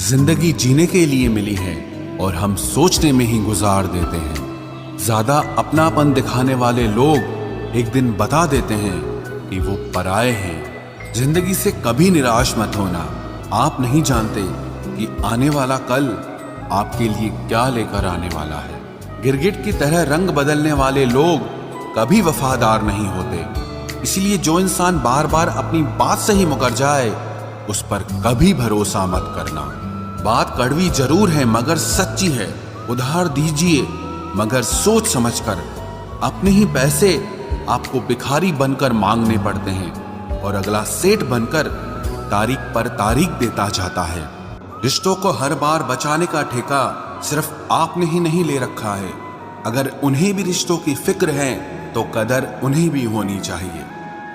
जिंदगी जीने के लिए मिली है और हम सोचने में ही गुजार देते हैं। ज्यादा अपनापन दिखाने वाले लोग एक दिन बता देते हैं कि वो पराये हैं। जिंदगी से कभी निराश मत होना। आप नहीं जानते कि आने वाला कल आपके लिए क्या लेकर आने वाला है। गिरगिट की तरह रंग बदलने वाले लोग कभी वफादार नहीं होते। इसलिए जो इंसान बार बार अपनी बात से ही मुकर जाए उस पर कभी भरोसा मत करना। बात कड़वी जरूर है मगर सच्ची है। उधार दीजिए मगर सोच समझकर। अपने ही पैसे आपको भिखारी बनकर मांगने पड़ते हैं और अगला सेठ बनकर तारीख पर तारीख देता जाता है। रिश्तों को हर बार बचाने का ठेका सिर्फ आपने ही नहीं ले रखा है। अगर उन्हें भी रिश्तों की फिक्र है तो कदर उन्हें भी होनी चाहिए।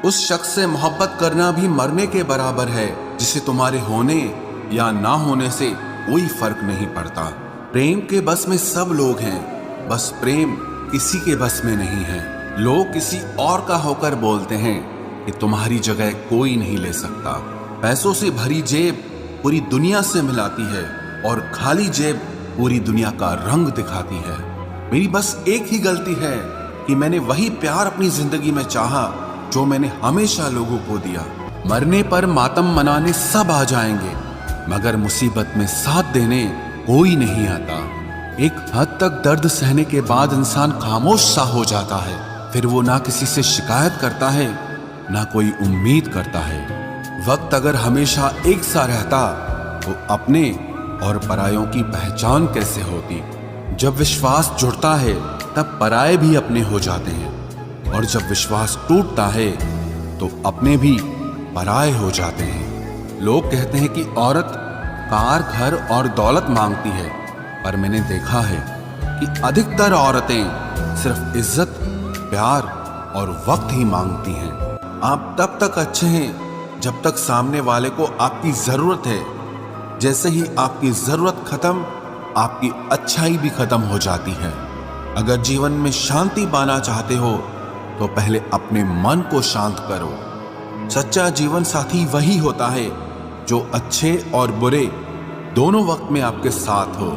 उस शख्स से मोहब्बत करना भी मरने के बराबर है जिसे तुम्हारे होने या ना होने से कोई फर्क नहीं पड़ता। प्रेम के बस में सब लोग हैं, बस प्रेम किसी के बस में नहीं है। लोग किसी और का होकर बोलते हैं कि तुम्हारी जगह कोई नहीं ले सकता। पैसों से भरी जेब पूरी दुनिया से मिलाती है और खाली जेब पूरी दुनिया का रंग दिखाती है। मेरी बस एक ही गलती है कि मैंने वही प्यार अपनी जिंदगी में चाहा जो मैंने हमेशा लोगों को दिया। मरने पर मातम मनाने सब आ जाएंगे मगर मुसीबत में साथ देने कोई नहीं आता। एक हद तक दर्द सहने के बाद इंसान खामोश सा हो जाता है। फिर वो ना किसी से शिकायत करता है ना कोई उम्मीद करता है। वक्त अगर हमेशा एक सा रहता तो अपने और परायों की पहचान कैसे होती। जब विश्वास जुड़ता है तब पराये भी अपने हो जाते हैं और जब विश्वास टूटता है तो अपने भी पराये हो जाते हैं। लोग कहते हैं कि औरत कार, घर और दौलत मांगती है, पर मैंने देखा है कि अधिकतर औरतें सिर्फ इज्जत, प्यार और वक्त ही मांगती हैं। आप तब तक अच्छे हैं जब तक सामने वाले को आपकी जरूरत है। जैसे ही आपकी जरूरत खत्म आपकी अच्छाई भी खत्म हो जाती है। अगर जीवन में शांति पाना चाहते हो तो पहले अपने मन को शांत करो। सच्चा जीवन साथी वही होता है जो अच्छे और बुरे दोनों वक्त में आपके साथ हो।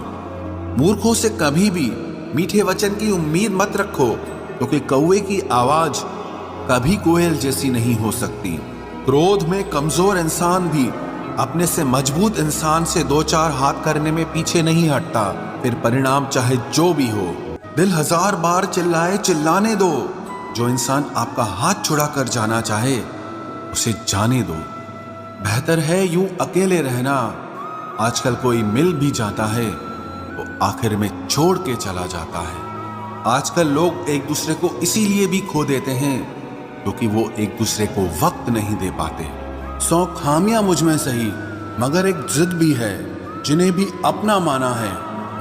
मूर्खों से कभी भी मीठे वचन की उम्मीद मत रखो क्योंकि कौवे की आवाज कभी कोयल जैसी नहीं हो सकती। क्रोध में कमजोर इंसान भी अपने से मजबूत इंसान से दो चार हाथ करने में पीछे नहीं हटता। फिर परिणाम चाहे जो भी हो। दिल हजार बार चिल्लाए चिल्लाने दो। जो इंसान आपका हाथ छुड़ा कर जाना चाहे उसे जाने दो। बेहतर है यूं अकेले रहना। आजकल कोई मिल भी जाता है तो आखिर में छोड़ के चला जाता है। आजकल लोग एक दूसरे को इसीलिए भी खो देते हैं क्योंकि वो एक दूसरे को वक्त नहीं दे पाते। 100 खामियां मुझ में सही मगर एक जिद भी है। जिन्हें भी अपना माना है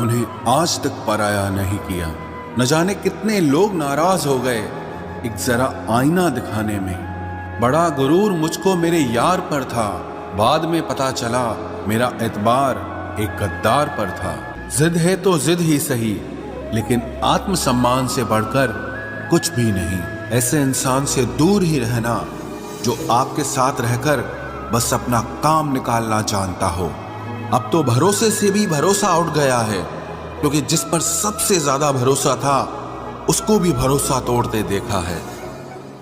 उन्हें आज तक पराया नहीं किया। न जाने कितने लोग नाराज हो गए एक जरा आईना दिखाने में। बड़ा गुरूर मुझको मेरे यार पर था, बाद में पता चला मेरा एतबार एक गद्दार पर था। जिद है तो जिद ही सही लेकिन आत्मसम्मान से बढ़कर कुछ भी नहीं। ऐसे इंसान से दूर ही रहना जो आपके साथ रहकर बस अपना काम निकालना जानता हो। अब तो भरोसे से भी भरोसा उठ गया है क्योंकि जिस पर सबसे ज्यादा भरोसा था उसको भी भरोसा तोड़ते देखा है।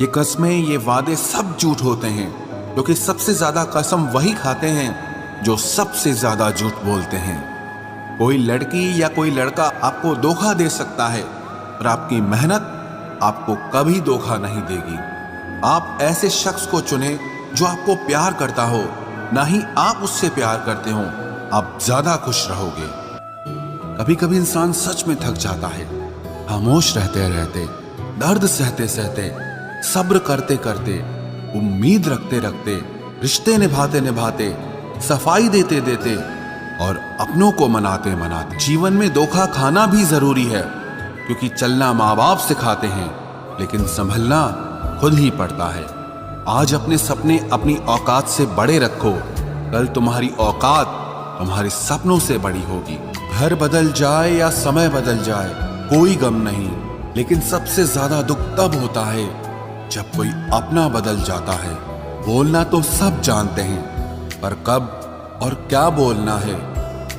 ये कस्में, ये वादे सब झूठ होते हैं क्योंकि सबसे ज्यादा कसम वही खाते हैं जो सबसे ज्यादा झूठ बोलते हैं। कोई लड़की या कोई लड़का आपको धोखा दे सकता है पर आपकी मेहनत आपको कभी धोखा नहीं देगी। आप ऐसे शख्स को चुने जो आपको प्यार करता हो, ना ही आप उससे प्यार करते हो। आप ज्यादा खुश रहोगे। कभी कभी इंसान सच में थक जाता है। खामोश रहते रहते, दर्द सहते सहते, सब्र करते करते, उम्मीद रखते रखते, रिश्ते निभाते निभाते, सफाई देते देते और अपनों को मनाते मनाते। जीवन में धोखा खाना भी जरूरी है क्योंकि चलना माँ बाप सिखाते हैं लेकिन संभलना खुद ही पड़ता है। आज अपने सपने अपनी औकात से बड़े रखो। कल तुम्हारी औकात तुम्हारे सपनों से बड़ी होगी। घर बदल जाए या समय बदल जाए कोई गम नहीं, लेकिन सबसे ज्यादा दुख तब होता है जब कोई अपना बदल जाता है। बोलना तो सब जानते हैं पर कब और क्या बोलना है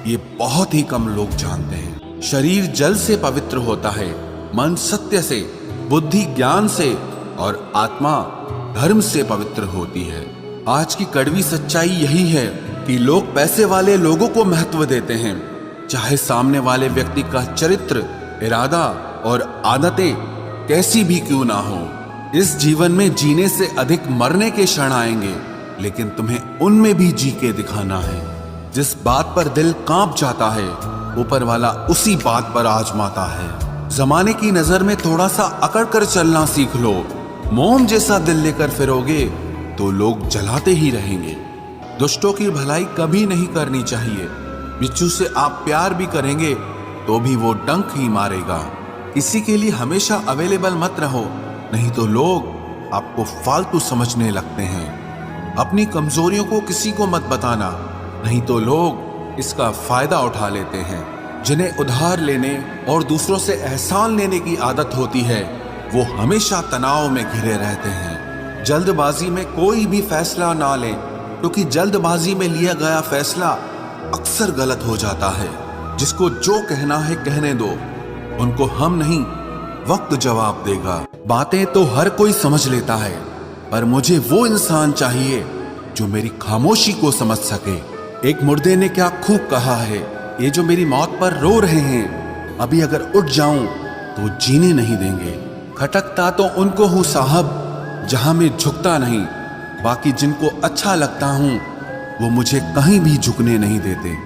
ये बहुत ही कम लोग जानते हैं। शरीर जल से पवित्र होता है, मन सत्य से, बुद्धि ज्ञान से और आत्मा धर्म से पवित्र होती है। आज की कड़वी सच्चाई यही है कि लोग पैसे वाले लोगों को महत्व देते हैं, चाहे सामने वाले व्यक्ति का चरित्र, इरादा और आदतें कैसी भी क्यों ना हो। इस जीवन में जीने से अधिक मरने के क्षण आएंगे, लेकिन तुम्हें उनमें भी जी के दिखाना है। जिस बात पर दिल कांप जाता है, ऊपर वाला उसी बात पर आजमाता है। जमाने की नजर में थोड़ा सा अकड़ कर चलना सीख लो। मोम जैसा दिल लेकर फिरोगे तो लोग जलाते ही रहेंगे। दुष्टों की भलाई कभी नहीं करनी चाहिए। बिच्छू से आप प्यार भी करेंगे तो भी वो डंक ही मारेगा। किसी के लिए हमेशा अवेलेबल मत रहो, नहीं तो लोग आपको फालतू समझने लगते हैं। अपनी कमजोरियों को किसी को मत बताना, नहीं तो लोग इसका फायदा उठा लेते हैं। जिन्हें उधार लेने और दूसरों से एहसान लेने की आदत होती है, वो हमेशा तनाव में घिरे रहते हैं। जल्दबाजी में कोई भी फैसला ना लें, क्योंकि जल्दबाजी में लिया गया फैसला अक्सर गलत हो जाता है। जिसको जो कहना है कहने दो, उनको हम नहीं वक्त जवाब देगा। बातें तो हर कोई समझ लेता है, पर मुझे वो इंसान चाहिए जो मेरी खामोशी को समझ सके। एक मुर्दे ने क्या खूब कहा है, ये जो मेरी मौत पर रो रहे हैं, अभी अगर उठ जाऊं तो जीने नहीं देंगे। खटकता तो उनको हूं साहब जहां मैं झुकता नहीं, बाकी जिनको अच्छा लगता हूं वो मुझे कहीं भी झुकने नहीं देते।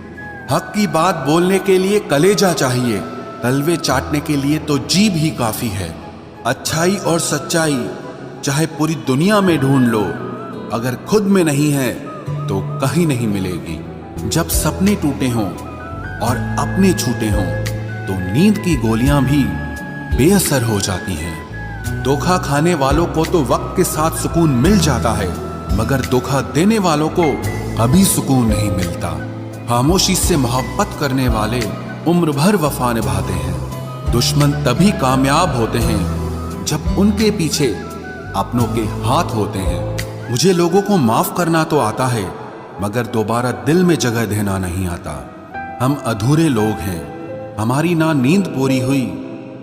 हक की बात बोलने के लिए कलेजा चाहिए, तलवे चाटने के लिए तो जीभ ही काफी है। अच्छाई और सच्चाई चाहे पूरी दुनिया में ढूंढ लो, अगर खुद में नहीं है तो कहीं नहीं मिलेगी। जब सपने टूटे हों और अपने छूटे हों तो नींद की गोलियां भी बेअसर हो जाती हैं। धोखा खाने वालों को तो वक्त के साथ सुकून मिल जाता है, मगर धोखा देने वालों को कभी सुकून नहीं मिलता। खामोशी से मोहब्बत करने वाले उम्र भर वफा निभाते हैं। दुश्मन तभी कामयाब होते हैं जब उनके पीछे अपनों के हाथ होते हैं। मुझे लोगों को माफ करना तो आता है, मगर दोबारा दिल में जगह देना नहीं आता। हम अधूरे लोग हैं, हमारी ना नींद पूरी हुई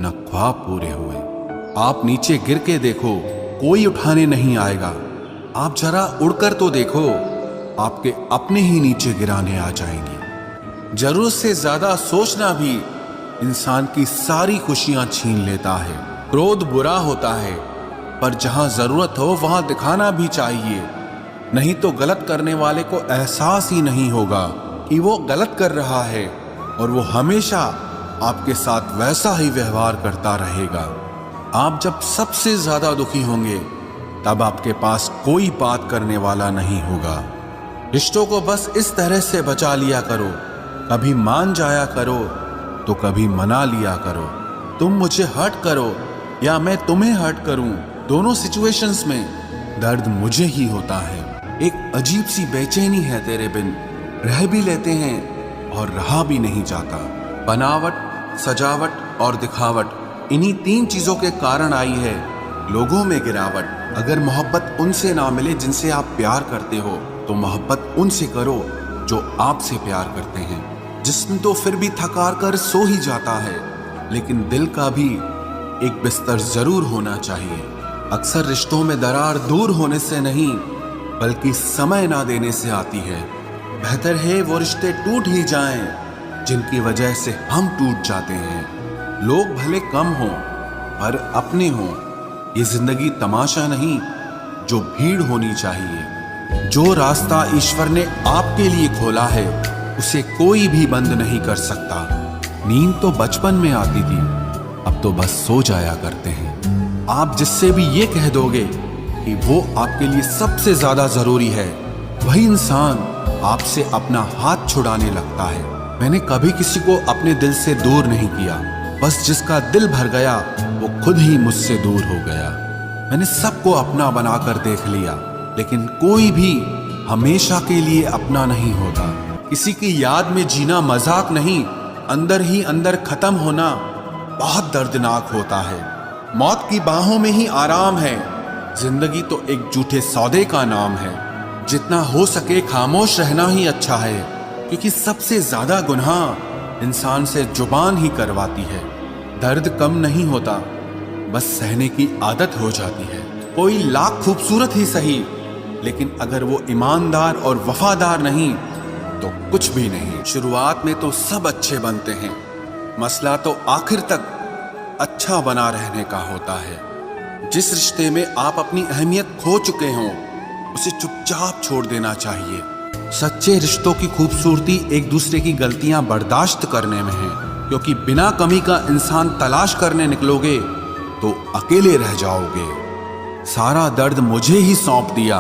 ना ख्वाब पूरे हुए। आप नीचे गिर के देखो, कोई उठाने नहीं आएगा। आप जरा उड़कर तो देखो, आपके अपने ही नीचे गिराने आ जाएंगे। जरूरत से ज्यादा सोचना भी इंसान की सारी खुशियां छीन लेता है। क्रोध बुरा होता है, पर जहां जरूरत हो वहां दिखाना भी चाहिए, नहीं तो गलत करने वाले को एहसास ही नहीं होगा कि वो गलत कर रहा है, और वो हमेशा आपके साथ वैसा ही व्यवहार करता रहेगा। आप जब सबसे ज्यादा दुखी होंगे, तब आपके पास कोई बात करने वाला नहीं होगा। रिश्तों को बस इस तरह से बचा लिया करो, कभी मान जाया करो तो कभी मना लिया करो। तुम मुझे हर्ट करो या मैं तुम्हें हर्ट करूं, दोनों सिचुएशंस में दर्द मुझे ही होता है। एक अजीब सी बेचैनी है तेरे बिन, रह भी लेते हैं और रहा भी नहीं जाता। बनावट, सजावट और दिखावट, इन्हीं तीन चीजों के कारण आई है लोगों में गिरावट। अगर मोहब्बत उनसे ना मिले जिनसे आप प्यार करते हो, तो मोहब्बत उनसे करो जो आपसे प्यार करते हैं। जिस्म तो फिर भी थकार कर सो ही जाता है, लेकिन दिल का भी एक बिस्तर जरूर होना चाहिए। अक्सर रिश्तों में दरार दूर होने से नहीं, बल्कि समय ना देने से आती है। बेहतर है वो रिश्ते टूट ही जाएं जिनकी वजह से हम टूट जाते हैं। लोग भले कम हों पर अपने हों। ये जिंदगी तमाशा नहीं जो भीड़ होनी चाहिए। जो रास्ता ईश्वर ने आपके लिए खोला है, उसे कोई भी बंद नहीं कर सकता। नींद तो बचपन में आती थी, अब तो बस सो जाया करते हैं। आप जिससे भी ये कह दोगे कि वो आपके लिए सबसे ज्यादा जरूरी है, वही इंसान आपसे अपना हाथ छुड़ाने लगता है। मैंने कभी किसी को अपने दिल से दूर नहीं किया, बस जिसका दिल भर गया वो खुद ही मुझसे दूर हो गया। मैंने सबको अपना बनाकर देख लिया, लेकिन कोई भी हमेशा के लिए अपना नहीं होता। किसी की याद में जीना मजाक नहीं, अंदर ही अंदर खत्म होना बहुत दर्दनाक होता है। मौत की बाहों में ही आराम है, जिंदगी तो एक झूठे सौदे का नाम है। जितना हो सके खामोश रहना ही अच्छा है, क्योंकि सबसे ज्यादा गुनाह इंसान से जुबान ही करवाती है। दर्द कम नहीं होता, बस सहने की आदत हो जाती है। कोई लाख खूबसूरत ही सही, लेकिन अगर वो ईमानदार और वफादार नहीं तो कुछ भी नहीं। शुरुआत में तो सब अच्छे बनते हैं, मसला तो आखिर तक अच्छा बना रहने का होता है। जिस रिश्ते में आप अपनी अहमियत खो चुके हों, उसे चुपचाप छोड़ देना चाहिए। सच्चे रिश्तों की खूबसूरती एक दूसरे की गलतियां बर्दाश्त करने में है, क्योंकि बिना कमी का इंसान तलाश करने निकलोगे तो अकेले रह जाओगे। सारा दर्द मुझे ही सौंप दिया,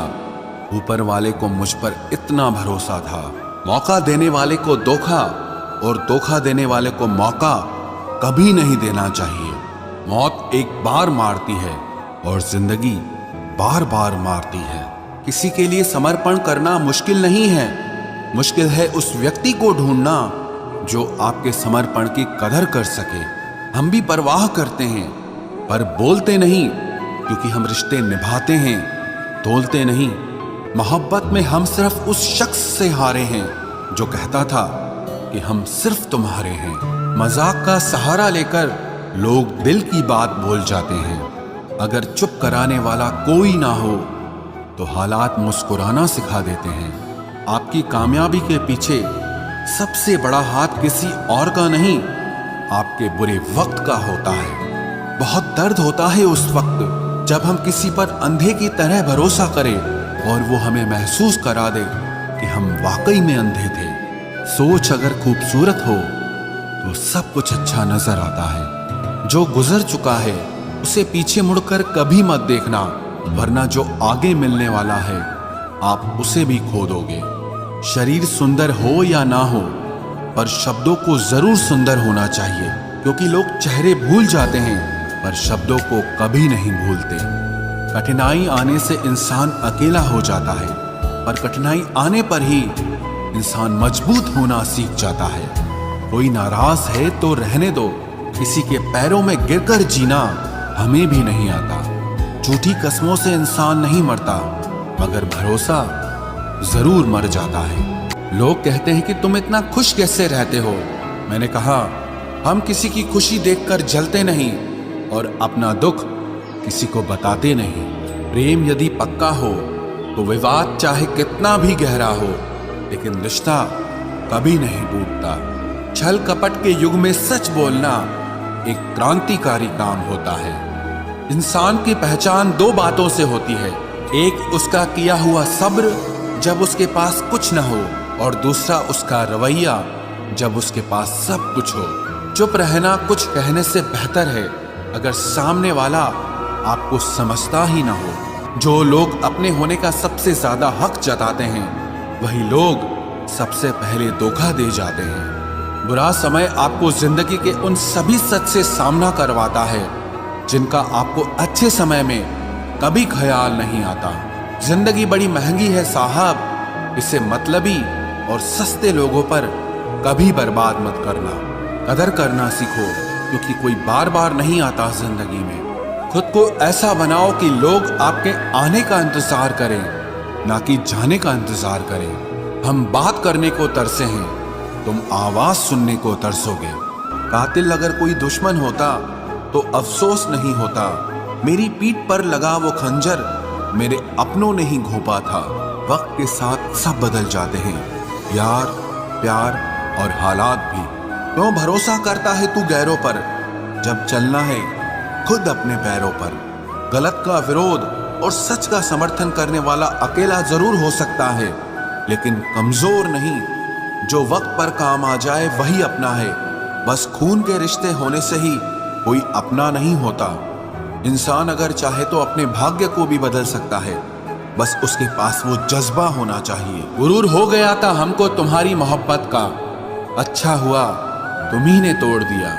ऊपर वाले को मुझ पर इतना भरोसा था। मौका देने वाले को धोखा और धोखा देने वाले को मौका कभी नहीं देना चाहिए। मौत एक बार मारती है और जिंदगी बार बार मारती है। किसी के लिए समर्पण करना मुश्किल नहीं है, मुश्किल है उस व्यक्ति को ढूंढना जो आपके समर्पण की कदर कर सके। हम भी परवाह करते हैं पर बोलते नहीं, क्योंकि हम रिश्ते निभाते हैं, तोलते नहीं। मोहब्बत में हम सिर्फ उस शख्स से हारे हैं जो कहता था कि हम सिर्फ तुम्हारे हैं। मजाक का सहारा लेकर लोग दिल की बात बोल जाते हैं। अगर चुप कराने वाला कोई ना हो तो हालात मुस्कुराना सिखा देते हैं। आपकी कामयाबी के पीछे सबसे बड़ा हाथ किसी और का नहीं, आपके बुरे वक्त का होता है। बहुत दर्द होता है उस वक्त जब हम किसी पर अंधे की तरह भरोसा करें और वो हमें महसूस करा दे कि हम वाकई में अंधे थे। सोच अगर खूबसूरत हो तो सब कुछ अच्छा नजर आता है। जो गुजर चुका है उसे पीछे मुड़कर कभी मत देखना, वरना जो आगे मिलने वाला है आप उसे भी खो दोगे। शरीर सुंदर हो या ना हो, पर शब्दों को जरूर सुंदर होना चाहिए, क्योंकि लोग चेहरे भूल जाते हैं पर शब्दों को कभी नहीं भूलते। कठिनाई आने से इंसान अकेला हो जाता है, पर कठिनाई आने पर ही इंसान मजबूत होना सीख जाता है। कोई नाराज है तो रहने दो, किसी के पैरों में गिरकर जीना हमें भी नहीं आता। झूठी कस्मों से इंसान नहीं मरता, मगर भरोसा जरूर मर जाता है। लोग कहते हैं कि तुम इतना खुश कैसे रहते हो। मैंने कहा, हम किसी की खुशी देखकर जलते नहीं और अपना दुख किसी को बताते नहीं। प्रेम यदि पक्का हो तो विवाद चाहे कितना भी गहरा हो, लेकिन रिश्ता कभी नहीं टूटता। छल कपट के युग में सच बोलना एक क्रांतिकारी काम होता है। इंसान की पहचान दो बातों से होती है, एक उसका किया हुआ सब्र जब उसके पास कुछ न हो, और दूसरा उसका रवैया जब उसके पास सब कुछ हो। चुप रहना कुछ कहने से बेहतर है अगर सामने वाला आपको समझता ही ना हो। जो लोग अपने होने का सबसे ज्यादा हक जताते हैं, वही लोग सबसे पहले धोखा दे जाते हैं। बुरा समय आपको जिंदगी के उन सभी सच से सामना करवाता है जिनका आपको अच्छे समय में कभी ख्याल नहीं आता। जिंदगी बड़ी महंगी है साहब, इसे मतलबी और सस्ते लोगों पर कभी बर्बाद मत करना। कदर करना सीखो, क्योंकि कोई बार बार नहीं आता जिंदगी में। खुद को ऐसा बनाओ कि लोग आपके आने का इंतजार करें, ना कि जाने का इंतजार करें। हम बात करने को तरसे हैं, तुम आवाज सुनने को तरसोगे। कातिल अगर कोई दुश्मन होता तो अफसोस नहीं होता। मेरी पीठ पर लगा वो खंजर मेरे अपनों ने ही घोंपा था। वक्त के साथ सब बदल जाते हैं, यार, प्यार और हालात भी। क्यों भरोसा करता है तू गैरों पर, जब चलना है खुद अपने पैरों पर। गलत का विरोध और सच का समर्थन करने वाला अकेला जरूर हो सकता है, लेकिन कमजोर नहीं। जो वक्त पर काम आ जाए वही अपना है। बस खून के रिश्ते होने से ही कोई अपना नहीं होता। इंसान अगर चाहे तो अपने भाग्य को भी बदल सकता है, बस उसके पास वो जज्बा होना चाहिए। गुरूर हो गया था हमको तुम्हारी मोहब्बत का, अच्छा हुआ तुम्ही ने तोड़ दिया।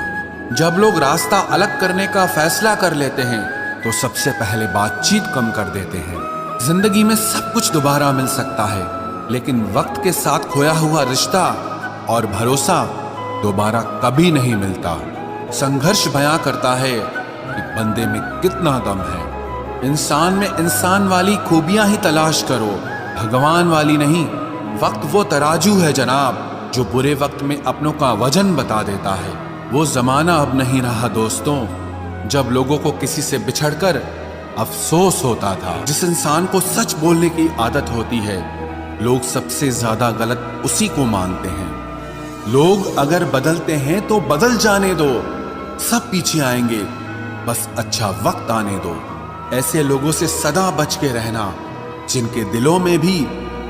जब लोग रास्ता अलग करने का फैसला कर लेते हैं तो सबसे पहले बातचीत कम कर देते हैं। जिंदगी में सब कुछ दोबारा मिल सकता है, लेकिन वक्त के साथ खोया हुआ रिश्ता और भरोसा दोबारा कभी नहीं मिलता। संघर्ष बयां करता है कि बंदे में कितना दम है। इंसान में इंसान वाली खूबियां ही तलाश करो, भगवान वाली नहीं। वक्त वो तराजू है जनाब जो बुरे वक्त में अपनों का वजन बता देता है। वो जमाना अब नहीं रहा दोस्तों, जब लोगों को किसी से बिछड़कर अफसोस होता था। जिस इंसान को सच बोलने की आदत होती है, लोग सबसे ज्यादा गलत उसी को मानते हैं। लोग अगर बदलते हैं तो बदल जाने दो, सब पीछे आएंगे, बस अच्छा वक्त आने दो। ऐसे लोगों से सदा बच के रहना जिनके दिलों में भी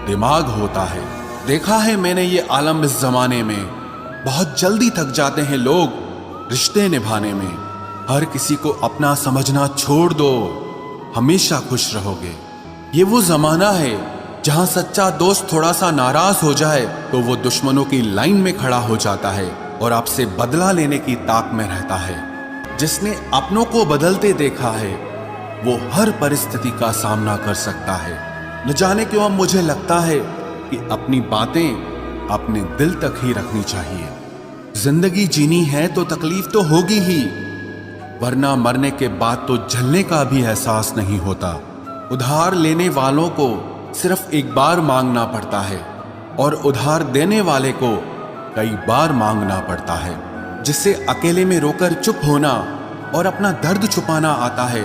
दिमाग होता है। देखा है मैंने ये आलम इस जमाने में, बहुत जल्दी थक जाते हैं लोग रिश्ते निभाने में। हर किसी को अपना समझना छोड़ दो, हमेशा खुश रहोगे। ये वो जमाना है जहां सच्चा दोस्त थोड़ा सा नाराज हो जाए तो वो दुश्मनों की लाइन में खड़ा हो जाता है और आपसे बदला लेने की ताक में रहता है। जिसने अपनों को बदलते देखा है वो हर परिस्थिति का सामना कर सकता है। न जाने क्यों अब मुझे लगता है कि अपनी बातें अपने दिल तक ही रखनी चाहिए। जिंदगी जीनी है तो तकलीफ तो होगी ही, वरना मरने के बाद तो जलने का भी एहसास नहीं होता। उधार लेने वालों को सिर्फ एक बार मांगना पड़ता है और उधार देने वाले को कई बार मांगना पड़ता है। जिससे अकेले में रोकर चुप होना और अपना दर्द छुपाना आता है,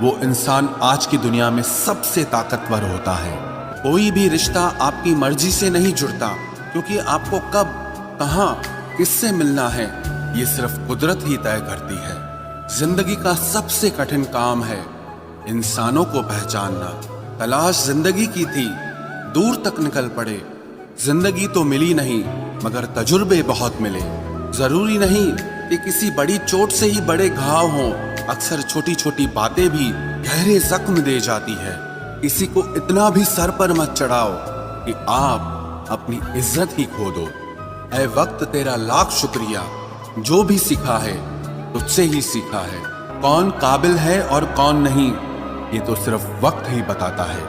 वो इंसान आज की दुनिया में सबसे ताकतवर होता है। कोई भी रिश्ता आपकी मर्जी से नहीं जुड़ता, क्योंकि आपको कब, कहां, किससे मिलना है ये सिर्फ कुदरत ही तय करती है। जिंदगी का सबसे कठिन काम है इंसानों को पहचानना। तलाश जिंदगी की थी, दूर तक निकल पड़े। जिंदगी तो मिली नहीं मगर तजुर्बे बहुत मिले। जरूरी नहीं कि किसी बड़ी चोट से ही बड़े घाव हों, अक्सर छोटी छोटी बातें भी गहरे जख्म दे जाती है। किसी को इतना भी सर पर मत चढ़ाओ कि आप अपनी इज्जत ही खो दो। ऐ वक्त तेरा लाख शुक्रिया, जो भी सीखा है तुझसे ही सीखा है। कौन काबिल है और कौन नहीं, ये तो सिर्फ वक्त ही बताता है।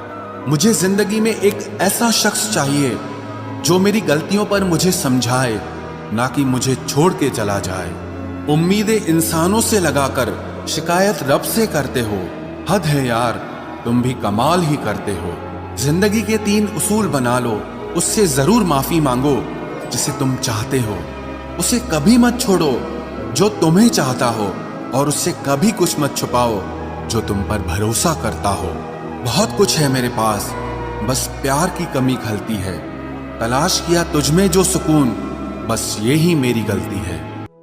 मुझे जिंदगी में एक ऐसा शख्स चाहिए जो मेरी गलतियों पर मुझे समझाए, ना कि मुझे छोड़ के चला जाए। उम्मीदें इंसानों से लगाकर शिकायत रब से करते हो। हद है यार, तुम भी कमाल ही करते हो। जिंदगी के 3 उसूल बना लो, उससे जरूर माफी मांगो जिसे तुम चाहते हो। उसे कभी मत छोड़ो जो तुम्हें चाहता हो, और उससे कभी कुछ मत छुपाओ जो तुम पर भरोसा करता हो। बहुत कुछ है मेरे पास, बस प्यार की कमी खलती है। तलाश किया तुझमें जो सुकून, बस ये ही मेरी गलती है।